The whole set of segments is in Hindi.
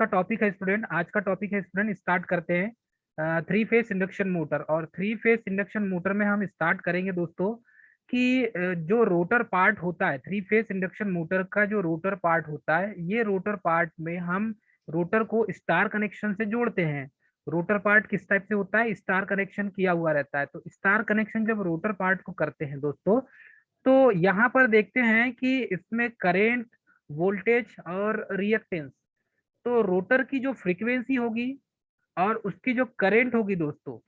का टॉपिक है स्टूडेंट, आज का टॉपिक है स्टूडेंट, स्टार्ट करते हैं। थ्री फेस इंडक्शन मोटर, और थ्री फेस इंडक्शन मोटर में हम स्टार्ट करेंगे दोस्तों कि जो रोटर पार्ट होता है, थ्री फेस इंडक्शन मोटर का जो रोटर पार्ट होता है, ये रोटर पार्ट में हम रोटर को स्टार कनेक्शन से जोड़ते हैं। रोटर पार्ट किस टाइप से होता है? स्टार कनेक्शन किया हुआ रहता है। तो स्टार कनेक्शन जब रोटर पार्ट को करते हैं दोस्तों, तो यहाँ पर देखते हैं कि इसमें करेंट, वोल्टेज और रिएक्टेंस, तो रोटर की जो फ्रीक्वेंसी होगी और उसकी जो करंट होगी दोस्तों,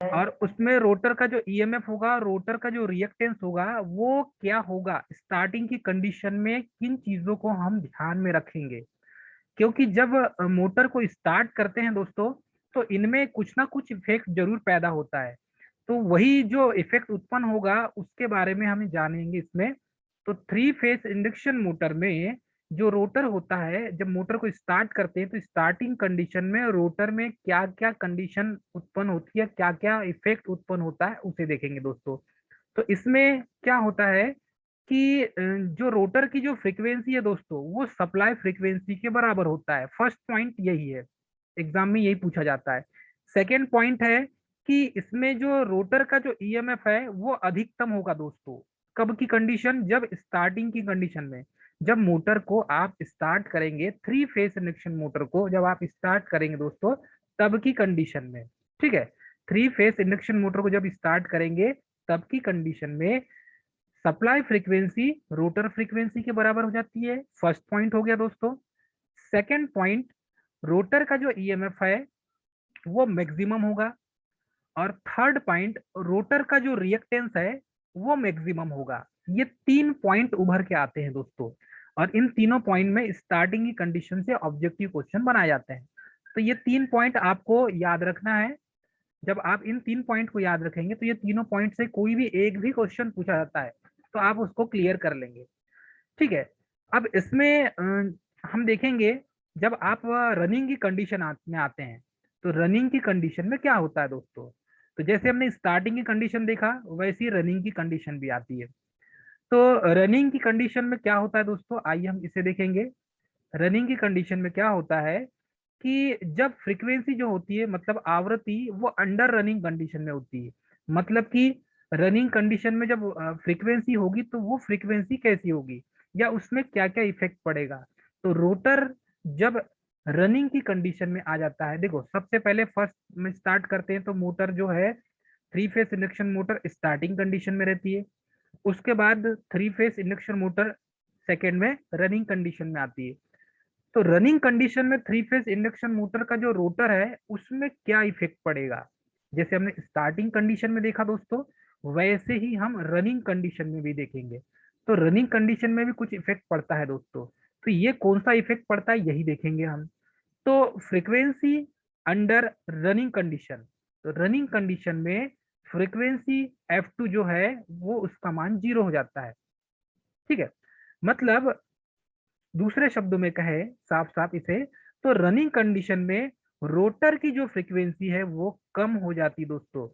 और उसमें रोटर का जो ईएमएफ होगा, रोटर का जो रिएक्टेंस होगा, वो क्या होगा स्टार्टिंग की कंडीशन में, किन चीजों को हम ध्यान में रखेंगे। क्योंकि जब मोटर को स्टार्ट करते हैं दोस्तों, तो इनमें कुछ ना कुछ इफेक्ट जरूर पैदा होता है। तो वही जो इफेक्ट उत्पन्न होगा उसके बारे में हम जानेंगे इसमें। तो थ्री फेस इंडक्शन मोटर में जो रोटर होता है, जब मोटर को स्टार्ट करते हैं तो स्टार्टिंग कंडीशन में रोटर में क्या क्या कंडीशन उत्पन्न होती है, क्या क्या इफेक्ट उत्पन्न होता है, उसे देखेंगे दोस्तों। तो इसमें क्या होता है कि जो रोटर की जो फ्रीक्वेंसी है दोस्तों, वो सप्लाई फ्रीक्वेंसी के बराबर होता है। फर्स्ट पॉइंट यही है, एग्जाम में यही पूछा जाता है। सेकेंड पॉइंट है कि इसमें जो रोटर का जो ईएमएफ है वो अधिकतम होगा दोस्तों। कब की कंडीशन? जब स्टार्टिंग की कंडीशन में, जब मोटर को आप स्टार्ट करेंगे, थ्री फेस इंडक्शन मोटर को जब आप स्टार्ट करेंगे दोस्तों, तब की कंडीशन में। ठीक है, थ्री फेस इंडक्शन मोटर को जब स्टार्ट करेंगे तब की कंडीशन में सप्लाई फ्रीक्वेंसी रोटर फ्रीक्वेंसी के बराबर हो जाती है। फर्स्ट पॉइंट हो गया दोस्तों। सेकंड पॉइंट, रोटर का जो ईएमएफ है वो मैक्सिमम होगा। और थर्ड पॉइंट, रोटर का जो रिएक्टेंस है वो मैक्सिमम होगा। ये तीन पॉइंट उभर के आते हैं दोस्तों, और इन तीनों पॉइंट में स्टार्टिंग की कंडीशन से ऑब्जेक्टिव क्वेश्चन बनाए जाते हैं। तो ये तीन पॉइंट आपको याद रखना है। जब आप इन तीन पॉइंट को याद रखेंगे तो ये तीनों पॉइंट से कोई भी एक भी क्वेश्चन पूछा जाता है तो आप उसको क्लियर कर लेंगे। ठीक है, अब इसमें हम देखेंगे, जब आप रनिंग की कंडीशन में आते हैं, तो रनिंग की कंडीशन में क्या होता है दोस्तों। तो जैसे हमने स्टार्टिंग की कंडीशन देखा, वैसे ही रनिंग की कंडीशन भी आती है। तो रनिंग की कंडीशन में क्या होता है दोस्तों, आइए हम इसे देखेंगे। रनिंग की कंडीशन में क्या होता है कि जब फ्रीक्वेंसी जो होती है, मतलब आवृत्ति, वो अंडर रनिंग कंडीशन में होती है। मतलब कि रनिंग कंडीशन में जब फ्रीक्वेंसी होगी तो वो फ्रीक्वेंसी कैसी होगी, या उसमें क्या क्या इफेक्ट पड़ेगा। तो रोटर जब रनिंग की कंडीशन में आ जाता है, देखो सबसे पहले फर्स्ट में स्टार्ट करते हैं तो मोटर जो है, three phase induction motor starting condition में रहती है। उसके बाद three phase induction motor second में रनिंग कंडीशन में आती है। तो रनिंग कंडीशन में थ्री फेज इंडक्शन मोटर का जो रोटर है उसमें क्या इफेक्ट पड़ेगा, जैसे हमने स्टार्टिंग कंडीशन में देखा दोस्तों, वैसे ही हम रनिंग कंडीशन में भी देखेंगे। तो रनिंग कंडीशन में भी कुछ इफेक्ट पड़ता है दोस्तों। तो ये कौन सा इफेक्ट पड़ता है यही देखेंगे हम। तो फ्रीक्वेंसी अंडर रनिंग कंडीशन, तो रनिंग कंडीशन में फ्रीक्वेंसी F2 जो है वो उसका मान 0 हो जाता है। ठीक है, मतलब दूसरे शब्दों में कहे साफ साफ इसे, तो रनिंग कंडीशन में रोटर की जो फ्रीक्वेंसी है वो कम हो जाती दोस्तों।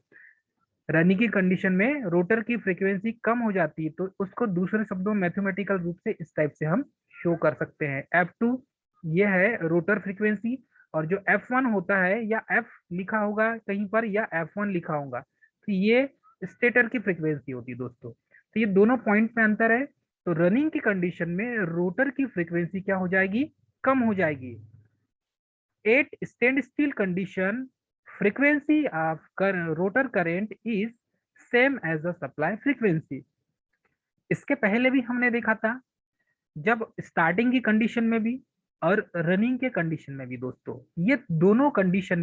रनिंग की कंडीशन में रोटर की फ्रीक्वेंसी कम हो जाती है, तो उसको दूसरे शब्दों में मैथमेटिकल रूप से इस टाइप से हम शो कर सकते हैं। F2 ये है रोटर फ्रीक्वेंसी, और जो F1 होता है, या F लिखा होगा कहीं पर या F1 लिखा होगा, तो ये स्टेटर की फ्रीक्वेंसी होती है दोस्तों। तो ये दोनों पॉइंट में अंतर है। तो रनिंग की कंडीशन में रोटर की फ्रीक्वेंसी क्या हो जाएगी? कम हो जाएगी। At standstill condition, frequency of rotor current is same as the supply frequency। इसके पहले भी हमने देखा था, जब स्टार्टिंग की कंडीशन में भी और रनिंग के कंडीशन में भी दोस्तों, ये दोनों कंडीशन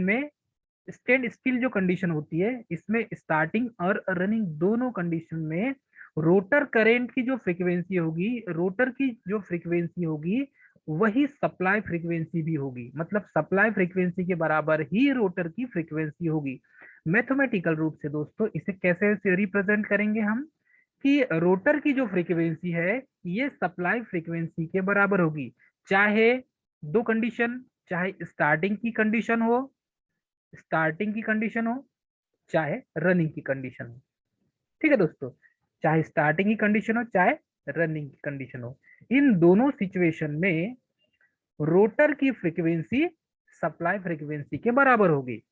में स्टैंड स्टिल जो कंडीशन होती है, इसमें स्टार्टिंग और रनिंग दोनों कंडीशन में रोटर करंट की जो फ्रीक्वेंसी होगी, रोटर की जो फ्रीक्वेंसी होगी, वही सप्लाई फ्रीक्वेंसी भी होगी। मतलब सप्लाई फ्रीक्वेंसी के बराबर ही रोटर की फ्रीक्वेंसी होगी। मैथमेटिकल रूप से दोस्तों इसे कैसे रिप्रेजेंट करेंगे हम, कि रोटर की जो फ्रीक्वेंसी है ये सप्लाई फ्रीक्वेंसी के बराबर होगी, चाहे दो कंडीशन, चाहे स्टार्टिंग की कंडीशन हो, चाहे रनिंग की कंडीशन हो। ठीक है दोस्तों, चाहे स्टार्टिंग की कंडीशन हो चाहे रनिंग की कंडीशन हो, इन दोनों सिचुएशन में रोटर की फ्रीक्वेंसी सप्लाई फ्रीक्वेंसी के बराबर होगी।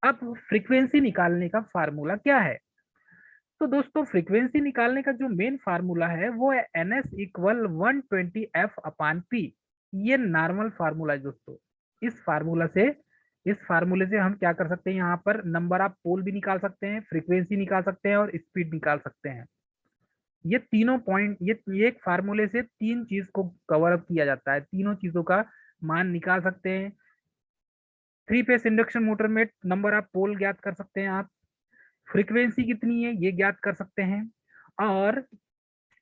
अब फ्रीक्वेंसी निकालने का फार्मूला क्या है? तो दोस्तों फ्रीक्वेंसी निकालने का जो मेन फार्मूला है वो है एन एस इक्वल 120f/p। ये नॉर्मल फार्मूला है दोस्तों। इस फार्मूला से इस फार्मूले से हम क्या कर सकते हैं, यहाँ पर नंबर ऑफ पोल भी निकाल सकते हैं, फ्रीक्वेंसी निकाल सकते हैं और स्पीड निकाल सकते हैं। ये तीनों पॉइंट, ये एक फार्मूले से तीन चीज को कवर अप किया जाता है, तीनों चीजों का मान निकाल सकते हैं। थ्री फेस इंडक्शन मोटर में नंबर ऑफ पोल ज्ञात कर सकते हैं आप, फ्रीक्वेंसी कितनी है ये ज्ञात कर सकते हैं, और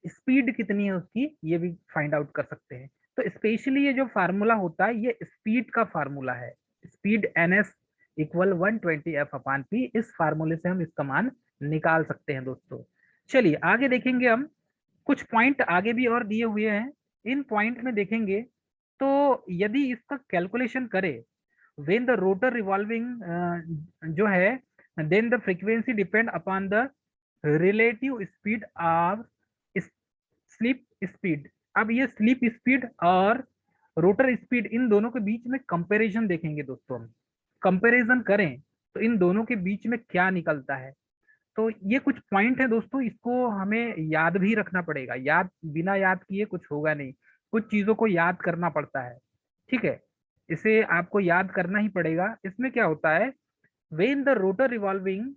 स्पीड कितनी है उसकी ये भी फाइंड आउट कर सकते हैं। तो स्पेशली ये जो फार्मूला होता है ये स्पीड का फार्मूला है। Speed n s equal 120f/p। इस फार्मूले से हम इसका मान निकाल सकते हैं दोस्तों। चलिए आगे देखेंगे हम, कुछ पॉइंट आगे भी और दिए हुए हैं। इन पॉइंट में देखेंगे तो यदि इसका कैलकुलेशन करें, when the rotor revolving जो है, then the frequency depend upon the relative speed of slip speed. अब ये स्लिप स्पीड और रोटर स्पीड, इन दोनों के बीच में कंपैरिजन देखेंगे दोस्तों। हम कंपैरिजन करें तो इन दोनों के बीच में क्या निकलता है। तो ये कुछ पॉइंट है दोस्तों, इसको हमें याद भी रखना पड़ेगा, याद बिना याद किए कुछ होगा नहीं, कुछ चीजों को याद करना पड़ता है। ठीक है, इसे आपको याद करना ही पड़ेगा। इसमें क्या होता है, when the rotor revolving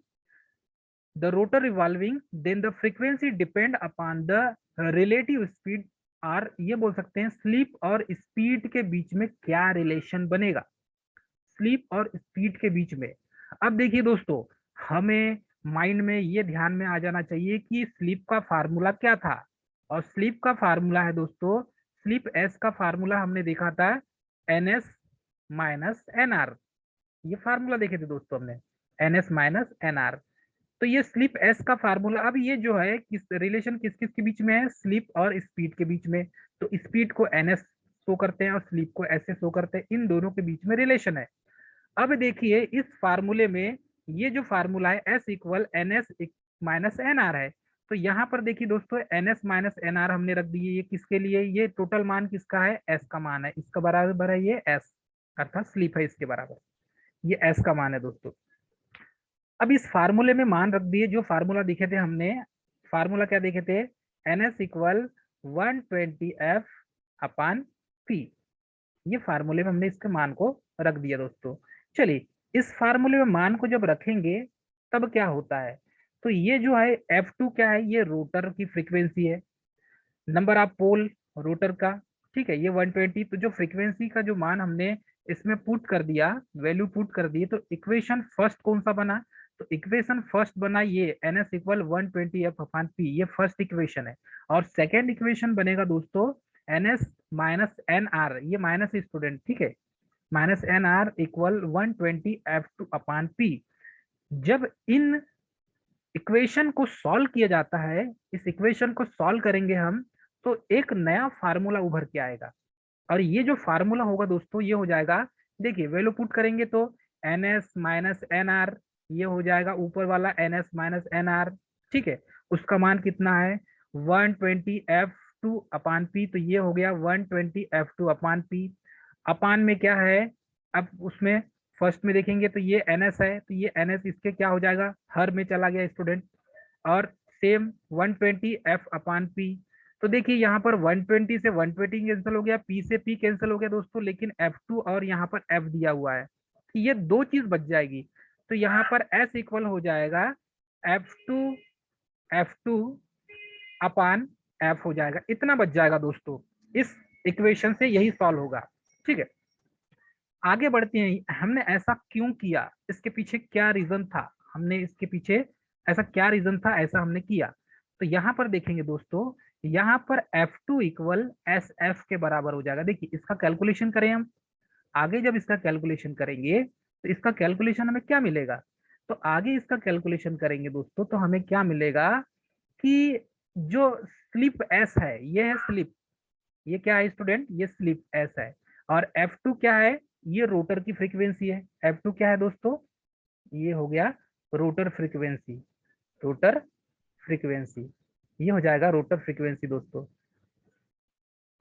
then the frequency depend upon the relative speed, और ये बोल सकते हैं स्लीप और स्पीड के बीच में क्या रिलेशन बनेगा, स्लीप और स्पीड के बीच में। अब देखिए दोस्तों, हमें माइंड में ये ध्यान में आ जाना चाहिए कि स्लीप का फार्मूला क्या था। और स्लीप का फार्मूला है दोस्तों, स्लीप एस का फार्मूला हमने देखा था n s minus n r. ये फार्मूला देखे थे दोस्तों हमने, n s minus n r. तो ये स्लिप एस का फार्मूला, अब ये जो है किस रिलेशन किस किस के बीच में है, स्लिप और स्पीड के बीच में। तो स्पीड को एन एस शो करते हैं और स्लिप को एस से शो करते हैं, इन दोनों के बीच में रिलेशन है। अब देखिए इस फार्मूले में ये जो फार्मूला है s equal n s minus n r है। तो यहाँ पर देखिए दोस्तों n s minus n r हमने रख दिए, ये किसके लिए, ये टोटल मान किसका है, एस का मान है, इसका बराबर है ये एस, अर्थात स्लिप है इसके बराबर, ये एस का मान है दोस्तों। अब इस फार्मूले में मान रख दिए, जो फार्मूला दिखे थे हमने, फार्मूला क्या देखे थे, एन एस इक्वल 120f/p। ये फार्मूले में हमने इसके मान को रख दिया दोस्तों। चलिए इस फार्मूले में मान को जब रखेंगे तब क्या होता है, तो ये जो है F2 क्या है, ये रोटर की फ्रीक्वेंसी है, नंबर ऑफ पोल रोटर का, ठीक है, ये 120। तो जो फ्रीक्वेंसी का जो मान हमने इसमें पुट कर दिया, वैल्यू पुट कर दी, तो इक्वेशन फर्स्ट कौन सा बना, तो इक्वेशन फर्स्ट बना ये एन एस इक्वल 120f/p, ये फर्स्ट इक्वेशन है। और सेकेंड इक्वेशन बनेगा दोस्तों n s minus n r, ये माइनस स्टूडेंट, ठीक है, minus n are equal 120f/p। जब इन इक्वेशन को सॉल्व किया जाता है, इस इक्वेशन को सॉल्व करेंगे हम, तो एक नया फार्मूला उभर के आएगा। और ये जो फार्मूला होगा दोस्तों ये हो जाएगा, देखिए वैल्यू पुट करेंगे तो n s minus n r, ये हो जाएगा ऊपर वाला n s minus n r, ठीक है, उसका मान कितना है 120f/p। तो ये हो गया 120f/p। अपान में क्या है, अब उसमें फर्स्ट में देखेंगे तो ये एन एस है, तो ये एन एस इसके क्या हो जाएगा, हर में चला गया स्टूडेंट, और सेम 120f/p। तो देखिए यहाँ पर 120 से 120 कैंसिल हो गया, पी से पी कैंसिल हो गया दोस्तों, लेकिन F2 और यहाँ पर F दिया हुआ है, तो ये दो चीज बच जाएगी। तो यहाँ पर S इक्वल हो जाएगा F2 अपान F हो जाएगा, इतना बच जाएगा दोस्तों। इस इक्वेशन से यही सॉल्व होगा, ठीक है। आगे बढ़ते हैं, हमने ऐसा क्यों किया, इसके पीछे क्या रीजन था, हमने इसके पीछे ऐसा क्या रीजन था, ऐसा हमने किया। तो यहाँ पर देखेंगे दोस्तों, यहाँ पर F2 इक्वल एस एफ के बराबर हो जाएगा। देखिए इसका कैलकुलेशन करें हम, आगे जब इसका कैलकुलेशन करेंगे तो इसका कैलकुलेशन हमें क्या मिलेगा, तो आगे इसका कैलकुलेशन करेंगे दोस्तों तो हमें क्या मिलेगा कि जो स्लिप एस है, ये है स्लिप, ये क्या है स्टूडेंट, ये स्लिप एस है। और F2 क्या है, ये रोटर की फ्रीक्वेंसी है। F2 क्या है दोस्तों, ये हो गया रोटर फ्रीक्वेंसी, रोटर फ्रीक्वेंसी, ये हो जाएगा रोटर फ्रीक्वेंसी दोस्तों।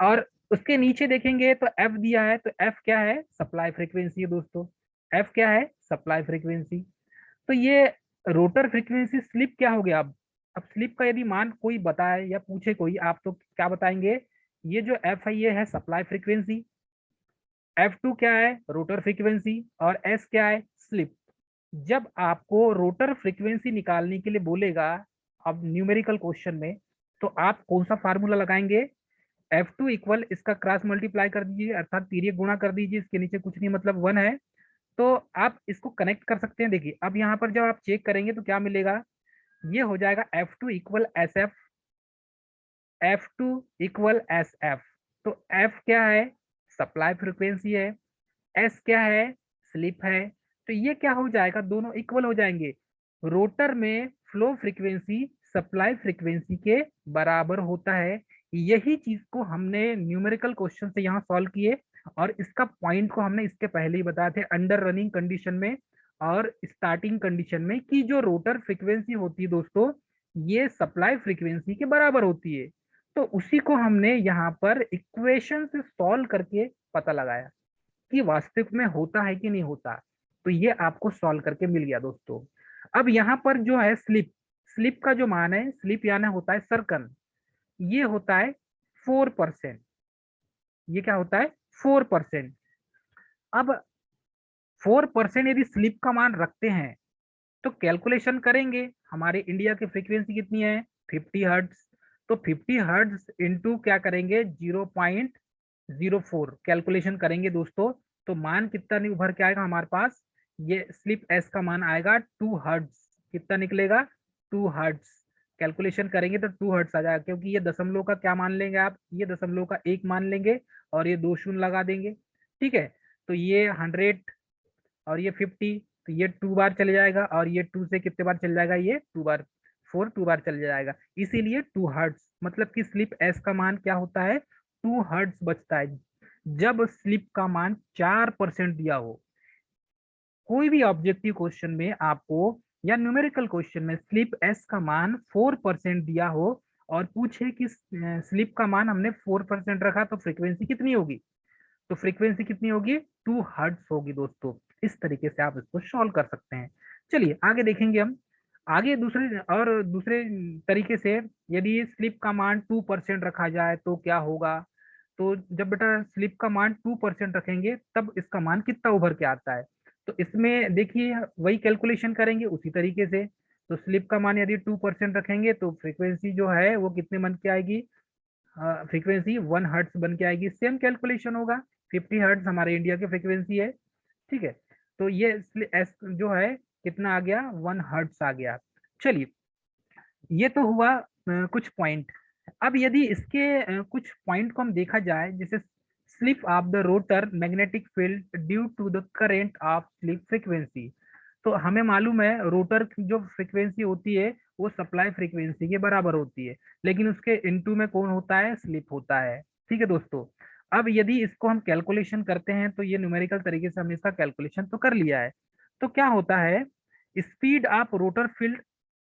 और उसके नीचे देखेंगे तो एफ दिया है, तो एफ क्या है, सप्लाई फ्रीक्वेंसी है दोस्तों, एफ क्या है, सप्लाई फ्रीक्वेंसी। तो ये रोटर फ्रीक्वेंसी स्लिप क्या हो गया। अब स्लिप का यदि मान कोई बताए या पूछे कोई, आप तो क्या बताएंगे, ये जो एफ है ये है सप्लाई फ्रीक्वेंसी, F2 क्या है, रोटर फ्रीक्वेंसी, और S क्या है, स्लिप। जब आपको रोटर फ्रीक्वेंसी निकालने के लिए बोलेगा, अब न्यूमेरिकल क्वेश्चन में, तो आप कौन सा फार्मूला लगाएंगे, F2 इक्वल इसका क्रॉस मल्टीप्लाई कर दीजिए, अर्थात तिर्यक गुणा कर दीजिए, इसके नीचे कुछ नहीं मतलब 1 है। तो आप इसको कनेक्ट कर सकते हैं। देखिए अब यहाँ पर जब आप चेक करेंगे तो क्या मिलेगा, ये हो जाएगा F2 equal S F, F2 equal S F. तो F क्या है, सप्लाई फ्रीक्वेंसी है, एस क्या है, स्लिप है। तो ये क्या हो जाएगा, दोनों इक्वल हो जाएंगे। रोटर में फ्लो फ्रीक्वेंसी सप्लाई फ्रीक्वेंसी के बराबर होता है। यही चीज को हमने न्यूमेरिकल क्वेश्चन से यहाँ सॉल्व किए, और इसका पॉइंट को हमने इसके पहले ही बताए थे अंडर रनिंग कंडीशन में और स्टार्टिंग कंडीशन में, कि जो रोटर फ्रीक्वेंसी होती है दोस्तों, ये सप्लाई फ्रीक्वेंसी के बराबर होती है। तो उसी को हमने यहाँ पर इक्वेशन से सॉल्व करके पता लगाया कि वास्तविक में होता है कि नहीं होता। तो ये आपको सॉल्व करके मिल गया दोस्तों। अब यहाँ पर जो है स्लिप, स्लिप का जो मान है, स्लिप यानी होता है सर्कन, ये होता है 4%। ये क्या होता है, 4%। अब 4% यदि स्लिप का मान रखते हैं तो कैलकुलेशन करेंगे, हमारे इंडिया की फ्रीक्वेंसी कितनी है, 50 हर्ट्ज। तो 50 हर्ट्ज इंटू क्या करेंगे, 0.04 कैलकुलेशन करेंगे दोस्तों। तो मान कितना उभर के आएगा हमारे पास, ये स्लिप एस का मान आएगा 2 हर्ट्ज। कितना निकलेगा, 2 हर्ट्ज। कैलकुलेशन करेंगे तो 2 हर्ट्ज आ जाएगा, क्योंकि ये दशमलव का क्या मान लेंगे आप, ये दशमलव का 1 मान लेंगे और ये 2 शून्य लगा देंगे। ठीक है, तो ये 100 और ये 50, तो ये 2 बार चले जाएगा, और ये 2 से कितने बार चल जाएगा, ये 2 बार, 4 2 बार चल जाएगा, इसीलिए 2 हर्ट्ज। मतलब कि स्लिप एस का मान क्या होता है, 2 हर्ट्ज बचता है जब स्लिप का मान 4% दिया हो। कोई भी ऑब्जेक्टिव क्वेश्चन में आपको या न्यूमेरिकल क्वेश्चन में स्लिप एस का मान 4% दिया हो, और पूछे कि स्लिप का मान हमने 4% रखा तो फ्रीक्वेंसी कितनी होगी, तो फ्रीक्वेंसी कितनी होगी, 2 हर्ट्ज होगी दोस्तों। इस तरीके से आप इसको सॉल्व कर सकते हैं। चलिए आगे देखेंगे हम, आगे दूसरे तरीके से, यदि स्लिप का मान 2% रखा जाए तो क्या होगा। तो जब बेटा स्लिप का मान 2% रखेंगे तब इसका मान कितना उभर के आता है, तो इसमें देखिए वही कैलकुलेशन करेंगे उसी तरीके से। तो स्लिप का मान यदि 2% रखेंगे तो फ्रीक्वेंसी जो है वो कितने बन के आएगी, फ्रीक्वेंसी 1 हर्ट्ज बन के आएगी। सेम कैलकुलेशन होगा, 50 हर्ट्ज हमारे इंडिया की फ्रीक्वेंसी है। ठीक है, तो ये एस जो है कितना आ गया, 1 हर्ट्ज आ गया। चलिए ये तो हुआ कुछ पॉइंट। अब यदि इसके कुछ पॉइंट को हम देखा जाए, जैसे slip of the rotor magnetic field due to the current of slip frequency. तो हमें मालूम है रोटर की जो फ्रीक्वेंसी होती है वो सप्लाई फ्रीक्वेंसी के बराबर होती है, लेकिन उसके इनटू में कौन होता है, स्लिप होता है। ठीक है दोस्तों, अब यदि इसको हम कैलकुलेशन करते हैं तो ये न्यूमेरिकल तरीके से हमने इसका कैलकुलेशन तो कर लिया है। तो क्या होता है, स्पीड ऑफ रोटर फील्ड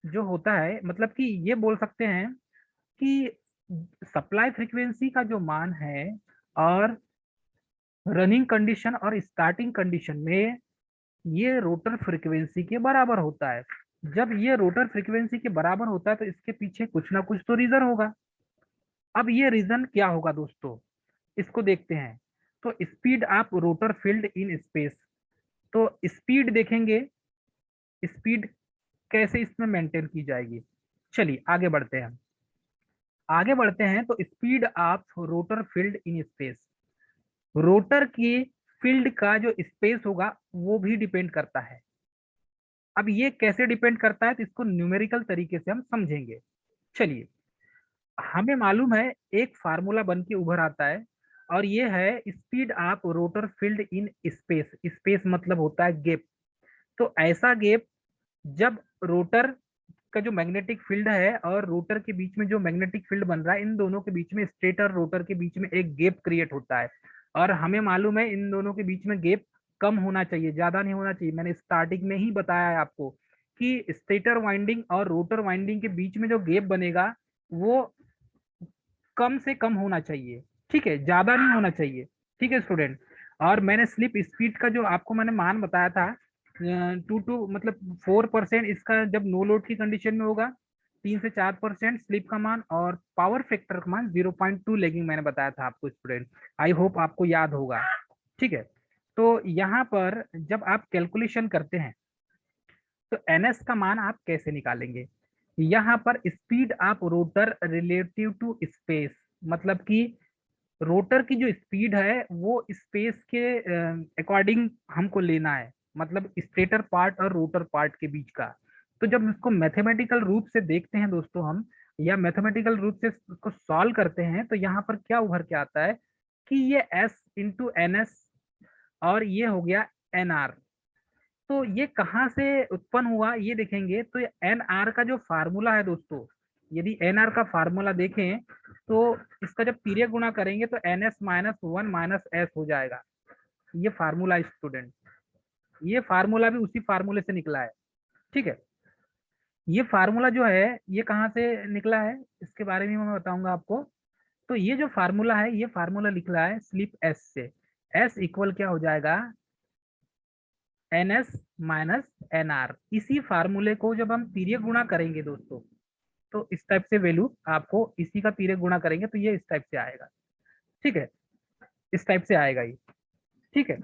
जो होता है, मतलब कि ये बोल सकते हैं कि सप्लाई फ्रीक्वेंसी का जो मान है और रनिंग कंडीशन और स्टार्टिंग कंडीशन में ये रोटर फ्रीक्वेंसी के बराबर होता है। जब ये रोटर फ्रीक्वेंसी के बराबर होता है तो इसके पीछे कुछ ना कुछ तो रीजन होगा। अब ये रीजन क्या होगा दोस्तों, इसको देखते हैं। तो speed of rotor field in space, तो स्पीड देखेंगे, स्पीड कैसे इसमें मेंटेन की जाएगी। चलिए आगे बढ़ते हैं, आगे बढ़ते हैं। तो speed of rotor field in space, rotor की फील्ड का जो स्पेस होगा वो भी डिपेंड करता है। अब ये कैसे डिपेंड करता है, तो इसको न्यूमेरिकल तरीके से हम समझेंगे। चलिए हमें मालूम है एक फार्मूला बन के उभर आता है, और ये है speed of rotor field in space. Space मतलब होता है गैप। तो ऐसा गैप जब रोटर का जो मैग्नेटिक फील्ड है और रोटर के बीच में जो मैग्नेटिक फील्ड बन रहा है, इन दोनों के बीच में, स्टेटर रोटर के बीच में एक गैप क्रिएट होता है। और हमें मालूम है इन दोनों के बीच में गैप कम होना चाहिए, ज्यादा नहीं होना चाहिए। मैंने स्टार्टिंग में ही बताया है आपको कि स्टेटर वाइंडिंग और रोटर वाइंडिंग के बीच में जो गैप बनेगा वो कम से कम होना चाहिए। ठीक है, ज्यादा नहीं होना चाहिए। ठीक है स्टूडेंट। और मैंने स्लिप स्पीड का जो आपको मैंने मान बताया था, 2 मतलब 4% इसका जब नो लोड की कंडीशन में होगा, 3 से 4% स्लिप का मान, और पावर फैक्टर का मान 0.2 लेगिंग मैंने बताया था आपको स्टूडेंट। आई होप आपको याद होगा। ठीक है। तो यहाँ पर जब आप कैलकुलेशन करते हैं तो एनएस का मान आप कैसे निकालेंगे? यहाँ पर स्पीड आप रोटर रिलेटिव टू स्पेस, मतलब कि रोटर की जो स्पीड है वो स्पेस के अकॉर्डिंग हमको लेना है, मतलब स्टेटर पार्ट और रोटर पार्ट के बीच का। तो जब इसको मैथमेटिकल रूप से देखते हैं दोस्तों हम, या मैथमेटिकल रूप से इसको सॉल्व करते हैं, तो यहाँ पर क्या उभर के आता है कि ये एस इंटू एन एस और ये हो गया एन आर। तो ये कहाँ से उत्पन्न हुआ ये देखेंगे तो एन आर का जो फार्मूला है दोस्तों, यदि एन आर का फार्मूला देखें तो इसका जब तिर्यक गुणा करेंगे तो n s minus one minus s हो जाएगा। ये फार्मूला स्टूडेंट, ये फार्मूला भी उसी फार्मूले से निकला है। ठीक है। ये फार्मूला जो है ये कहाँ से निकला है इसके बारे में मैं बताऊंगा आपको। तो ये जो फार्मूला है ये फार्मूला निकला है स्लिप एस से। एस इक्वल क्या हो जाएगा, n s minus n r. इसी फार्मूले को जब हम तिर्यक गुणा करेंगे दोस्तों, तो इस टाइप से वैल्यू आपको इसी का तिर्यक गुणा करेंगे तो ये इस टाइप से आएगा। ठीक है, इस टाइप से आएगा ये। ठीक है।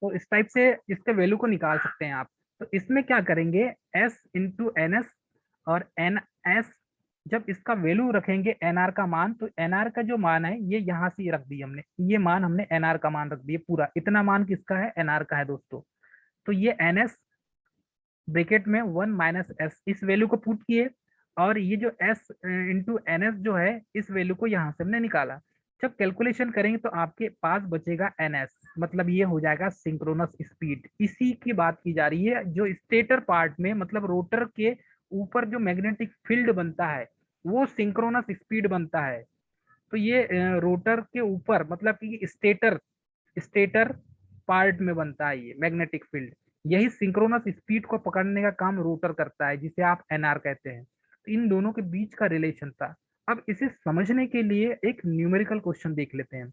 तो इस टाइप से इसके वैल्यू को निकाल सकते हैं आप। तो इसमें क्या करेंगे, एस इंटू एन एस और एन एस, जब इसका वैल्यू रखेंगे एनआर का मान, तो एनआर का जो मान है ये यहाँ से रख दिया हमने, ये मान हमने एनआर का मान रख दिया पूरा, इतना मान किसका है, एनआर का है दोस्तों। तो ये एन एस ब्रैकेट में वन माइनस एस, इस वैल्यू को पुट किए, और ये जो एस इंटू एन एस जो है इस वैल्यू को यहाँ से हमने निकाला। जब कैलकुलेशन करेंगे तो आपके पास बचेगा एन एस, मतलब ये हो जाएगा सिंक्रोनस स्पीड। इसी की बात की जा रही है, जो स्टेटर पार्ट में मतलब रोटर के ऊपर जो मैग्नेटिक फील्ड बनता है वो सिंक्रोनस स्पीड बनता है। तो ये रोटर के ऊपर मतलब कि स्टेटर स्टेटर पार्ट में बनता है ये मैग्नेटिक फील्ड। यही सिंक्रोनस स्पीड को पकड़ने का काम रोटर करता है, जिसे आप एनआर कहते हैं। तो इन दोनों के बीच का रिलेशन था। अब इसे समझने के लिए एक न्यूमेरिकल क्वेश्चन देख लेते हैं,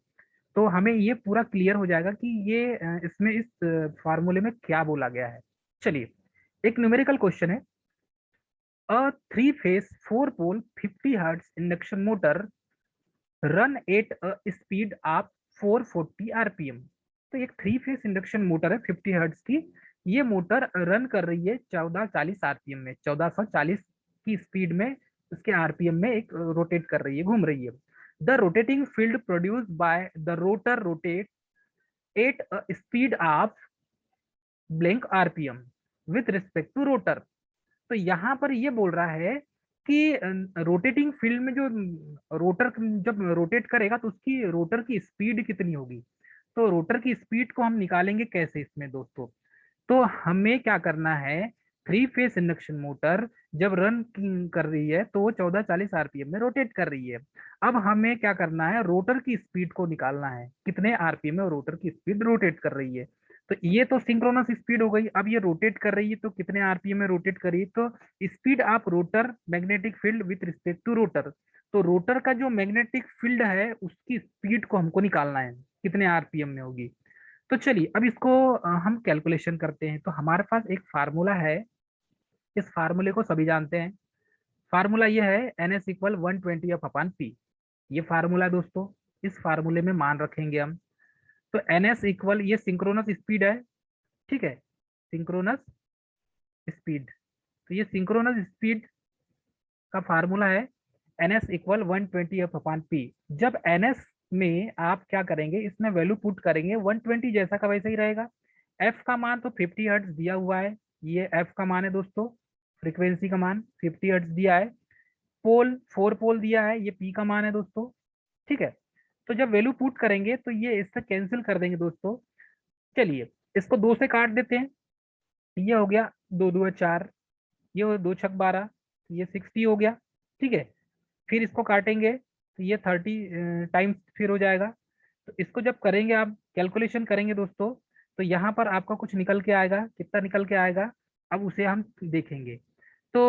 तो हमें ये पूरा क्लियर हो जाएगा कि ये इसमें इस फार्मूले में क्या बोला गया है। चलिए, एक न्यूमेरिकल क्वेश्चन है। अ 3 phase 4 pole 50 hertz induction motor run at a speed of 440 RPM. तो एक 3 फेज इंडक्शन मोटर है 50 हर्ट्ज की। ये मोटर रन कर रही है 1440 आरपीएम में, 1440 की स्पीड में, उसके आरपीएम में एक रोटेट कर रही है, घूम रही है। The rotating field produce by the rotor rotate at a speed of blank RPM with respect to rotor. तो यहाँ पर ये बोल रहा है कि रोटेटिंग फील्ड में जो रोटर जब रोटेट करेगा तो उसकी रोटर की स्पीड कितनी होगी। तो रोटर की स्पीड को हम निकालेंगे कैसे इसमें दोस्तों, तो हमें क्या करना है, 3 फेज इंडक्शन मोटर जब रन कर रही है तो वो 1440 आरपीएम में रोटेट कर रही है। अब हमें क्या करना है, रोटर की स्पीड को निकालना है, कितने आरपीएम में रोटर की स्पीड रोटेट कर रही है। तो ये तो सिंक्रोनस स्पीड हो गई, अब ये रोटेट कर रही है तो कितने आरपीएम में रोटेट कर रही है, तो speed of rotor magnetic field with respect to rotor. तो रोटर का जो मैग्नेटिक फील्ड है उसकी स्पीड को हमको निकालना है, कितने आरपीएम में होगी। तो चलिए अब इसको हम कैलकुलेशन करते हैं। तो हमारे पास एक फार्मूला है, इस फार्मूले को सभी जानते हैं। फार्मूला ये है एन एस इक्वल 120 f/p। ये फार्मूला है दोस्तों, इस फार्मूले में मान रखेंगे हम। तो एन एस इक्वल, ये सिंक्रोनस स्पीड है, ठीक है, सिंक्रोनस स्पीड। तो ये सिंक्रोनस स्पीड का फार्मूला है एन एस इक्वल 120 f/p। जब एन एस में आप क्या करेंगे, इसमें वैल्यू पुट करेंगे 120 जैसा का वैसा ही रहेगा। एफ का मान तो 50 हर्ट्ज दिया हुआ है, ये एफ का मान है दोस्तों, फ्रीक्वेंसी का मान 50 हर्ट्ज दिया है। पोल 4 पोल दिया है, ये पी का मान है दोस्तों। ठीक है। तो जब वैल्यू पुट करेंगे तो ये इससे कैंसिल कर देंगे दोस्तों। चलिए इसको 2 से काट देते हैं, ये हो गया 2 2 4, ये हो 2 6 12, ये 60 हो गया। ठीक है। फिर इसको काटेंगे तो ये 30 टाइम्स फिर हो जाएगा। तो इसको जब करेंगे आप कैलकुलेशन करेंगे दोस्तों, तो यहाँ पर आपका कुछ निकल के आएगा, कितना निकल के आएगा अब उसे हम देखेंगे। तो